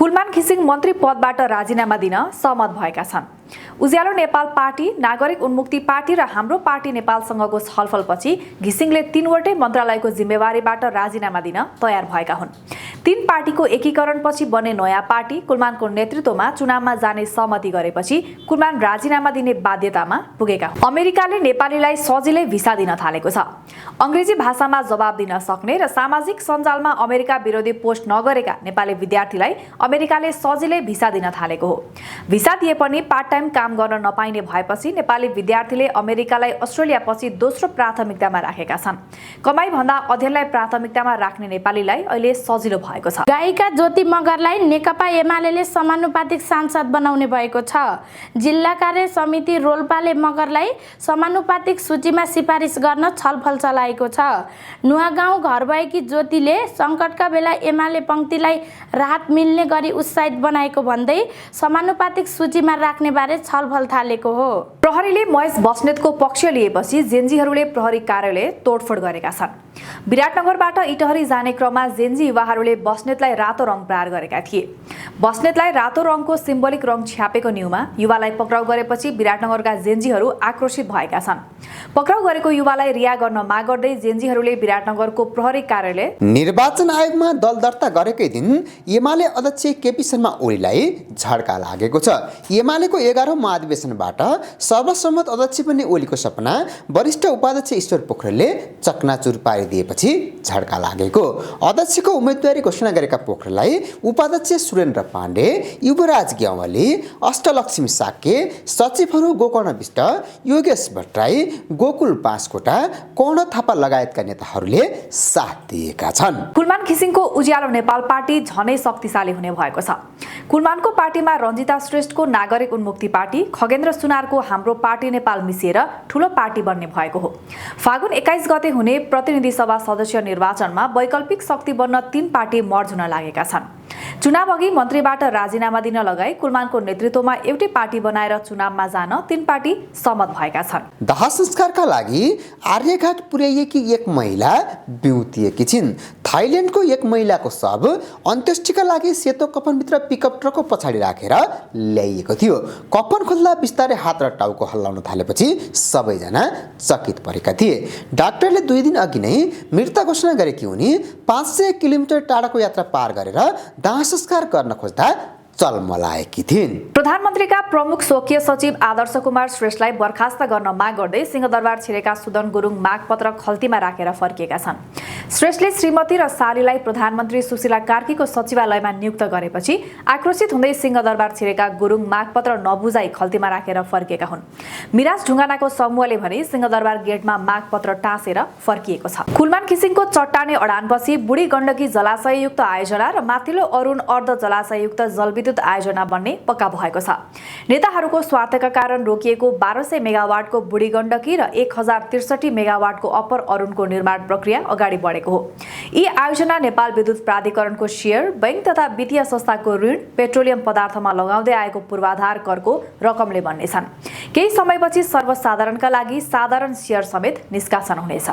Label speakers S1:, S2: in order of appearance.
S1: कुलमान घिसिङ मन्त्री पदबाट राजीनामा दिन सहमत भएका छन्। उज्यालो नेपाल पार्टी, नागरिक उन्मुक्ति पार्टी र हाम्रो पार्टी नेपालसँगको छलफलपछि घिसिङले 3वटै मन्त्रालयको जिम्मेवारीबाट राजीनामा दिन तयार भएका हुन्। 3 पार्टीको एकीकरणपछि बन्ने नयाँ पार्टी कुलमानको नेतृत्वमा चुनावमा जाने सहमति गरेपछि कुलमान राजीनामा दिने बाध्यतामा पुगेका हुन्। अमेरिकाले नेपालीलाई सजिलै भिसा दिन थालेको छ। अंग्रेजी भाषामा जवाब दिन सक्ने र सामाजिक सञ्जालमा अमेरिका विरोधी पोस्ट नगरेका नेपाली विद्यार्थीलाई अमेरिकाले सजिलै भिसा दिन थालेको हो। भिसा दिए पनि पार्ट टाइम काम गर्न नपाइने भएपछि नेपाली विद्यार्थीले अमेरिकालाई अस्ट्रेलियापछि दोस्रो प्राथमिकतामा राखेका छन्। कमाई भन्दा अध्ययनलाई प्राथमिकतामा राख्ने नेपालीलाई अहिले सजिलो भएको छ।
S2: गायिका ज्योति मगरलाई नेकपा एमाले समानुपातिक सांसद बनाउने भएको छ। जिल्ला कार्य समिति रोल्पाले मगरलाई समानुपातिक सूचीमा सिफारिस गर्न छलफल चलाएको छ। नुवागाउँ घर भएकी ज्योतिले संकटका बेला एमाले पंक्तिलाई राहत मिल्ने गरी उत्साहित बनाएको भन्दै समानुपातिक सूचीमा राख्ने बारे छलफल थालेको हो।
S1: प्रहरीले महेश बस्नेतको पक्ष लिएपछि जेन्जीहरूले प्रहरी कार्यालय तोडफोड गरेका छन्। विराटनगरबाट इटहरी जाने क्रममा जेन्जी युवाहरूले बस्नेतलाई रातो रङ प्रहार गरेका थिए। बस्नेतलाई रातो रङको सिम्बोलिक रङ छ्यापेको न्युमा युवालाई पक्राउ गरेपछि विराटनगरका जेन्जीहरू आक्रोशित भएका छन्। पक्राउ गरेको युवालाई रिहा गर्न माग गर्दै जेन्जीहरूले विराटनगरको प्रहरी कार्यालय
S3: निर्वाचन आयोगमा दल दर्ता गरेकै दिन एमाले अध्यक्ष केपी शर्मा ओलीलाई झड्का लागेको छ। एमालेको 11औं महाधिवेशनबाट सर्वसम्मत अध्यक्ष बन्ने ओलीको सपना वरिष्ठ उपाध्यक्ष ईश्वर पोखरेलले चकनाचुर पारिदिएपछि झड्का लागेको। अध्यक्षको उम्मेदवारी घोषणा गरेका पोखरेललाई उपाध्यक्ष सुरेन्द्र पाण्डे, युवराज ग्यावाली, अष्टलक्ष्मी साक्य, सचिवहरू गोकर्ण विष्ट, योगेश भट्टराई, गोकुल पाँचकोटा, कर्ण थापा लगायतका नेताहरूले साथ दिएका छन्।
S1: कुलमान घिसिङको उज्यालो नेपाल पार्टी झनै शक्तिशाली हुने भएको छ। कुलमानको पार्टीमा रञ्जिता श्रेष्ठको नागरिक उन्मुक्ति पार्टी, खगेन्द्र सुनारको हाम्रो पार्टी नेपाल मिसिएर ठूलो पार्टी बन्ने भएको हो। फागुन 21 गते हुने प्रतिनिधि सभा सदस्य निर्वाचनमा वैकल्पिक शक्ति बन्न 3 पार्टी मर्ज हुन लागेका छन्। चुनाव अघि मन्त्रीबाट राजीनामा दिन लगाई कुलमानको नेतृत्वमा एउटै पार्टी बनाएर चुनावमा जान 3 पार्टी सहमत भएका छन्।
S3: दाह संस्कारका लागि आर्यघाट पुर्याइएकी एक महिला बिउतिएकी छिन्। थाइल्यान्डको एक महिलाको शव अन्त्येष्टिका लागि सेतो कफनभित्र पिकअप ट्रकको पछाडि राखेर ल्याइएको थियो। कफन खोल्दा बिस्तारै हात र टाउको हल्लाउन थालेपछि सबैजना चकित परेका थिए। डाक्टरले 2 दिन अघि नै मृत घोषणा गरेकी उनी 500 किलोमिटर टाढाको यात्रा पार गरेर दाह संस्कार गर्न खोज्दा चलमलाएकी थिइन्।
S1: प्रधानमन्त्रीका प्रमुख स्वकीय सचिव आदर्श कुमार श्रेष्ठलाई बर्खास्त गर्न माग गर्दै सिंहदरबार छिरेका सुदन गुरुङ मागपत्र खल्तीमा राखेर फर्किएका छन्। श्रेष्ठले श्रीमती र सालीलाई प्रधानमन्त्री सुशीला कार्कीको सचिवालयमा नियुक्त गरेपछि आक्रोशित हुँदै सिंहदरबार छिरेका गुरुङ मागपत्र नबुझाई खल्तीमा राखेर फर्किएका हुन्। मिराज ढुङ्गानाको समूहले भने सिंहदरबार गेटमा मागपत्र टाँसेर फर्किएको छ। कुलमान घिसिङको चट्टाने अडानपछि बुढी गण्डकी जलाशययुक्त आयोजना र माथिल्लो अरुण अर्ध जलाशययुक्त जलविद्युत आयोजना बन्ने पक्का भएको छ। नेताहरूको स्वार्थका कारण रोकिएको 1200 मेगावाटको बुढी गण्डकी र 1063 मेगावाटको अप्पर अरुणको निर्माण प्रक्रिया अगाडि बढेको हो। यी आयोजना नेपाल विद्युत प्राधिकरणको शेयर, बैंक तथा वित्तीय संस्थाको ऋण, पेट्रोलियम पदार्थमा लगाउँदै आएको पूर्वाधार करको रकमले बन्नेछन्। केही समयपछि सर्वसाधारणका लागि साधारण शेयर समेत निष्कासन हुनेछ।